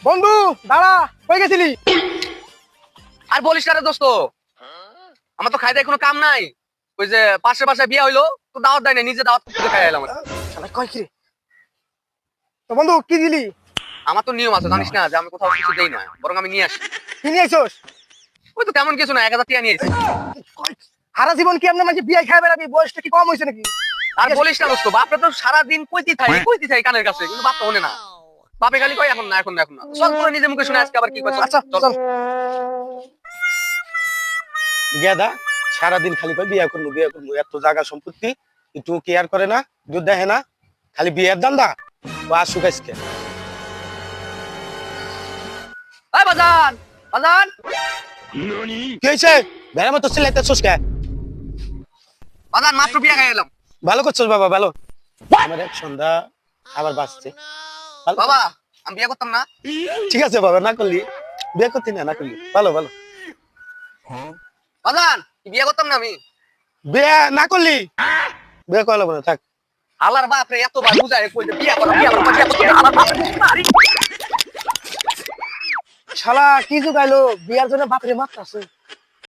বন্ধু দাঁড়া, কই গেছিলি? আর বলিস না রে দোস্ত, আমার তো খাইতে কোনো কাম নাই। ওই যে পাশের বাসায় বিয়ে হইলো, তো দাওয়াত দেয় না, নিজে দাওয়াত করে খাই এলাম। শালা কই কি রে? তো বন্ধু কি দিলি? আমার তো নিয়ম আছে জানিস না, যে আমি কোথাও কিছু দেই না, বরং আমি নিয়ে আসি। কি নিয়ে আইছস? ওই তো তেমন কিছু না, 1000 টাকা নিয়ে এসেছি। সারা জীবন কি আমরা মাঝে বিয়ে খাই বেড়াবি? বয়সটা কি কম হয়েছে নাকি? আর বলিস না দোস্ত, বাপরে তো সারাদিন কইতি থাই কানের কাছে, কিন্তু বাপ তো শোনে না। বাপে খালি কয় এখন না এখন না এখন না। চল তোরা নিজে মুখে শুনে আজকে আবার কি কয়। আচ্ছা চল চল। গেদা সারাদিন খালি কয় বিয়ে করবো বিয়ে করবো, এত জায়গা সম্পত্তি একটু কেয়ার করে না, দুধ দেখে না, খালি বিয়ের দান্দা। ও আসুক আজকে। এই বাজান বাজান, কি হয়েছে? ভেড়া মতো চিল্লাইতেছস কে? বাজান মাত্র বিয়ে খাই এলাম। ভালো করছস বাবা, ভালো। আমার এক সন্ধ্যা আবার বাঁচছে। ভালো। বাবা আমি বিয়ে করতাম না। ঠিক আছে বাবা, না করলি বিয়ে করতি না, না করলি ভালো ভালো। বাজান বিয়ে করতাম না আমি। বিয়ে না করলি বিয়ে করা লাগবে না, থাক। আল্লাহর বাপ রে, এতবার বুঝায় কই যে বিয়ে করো বিয়ে করো বিয়ে করো, আল্লাহর বাপ রে বুঝারি। শালা কি যুগাইলো বিয়ার জন্য বাপরে মারতাছে।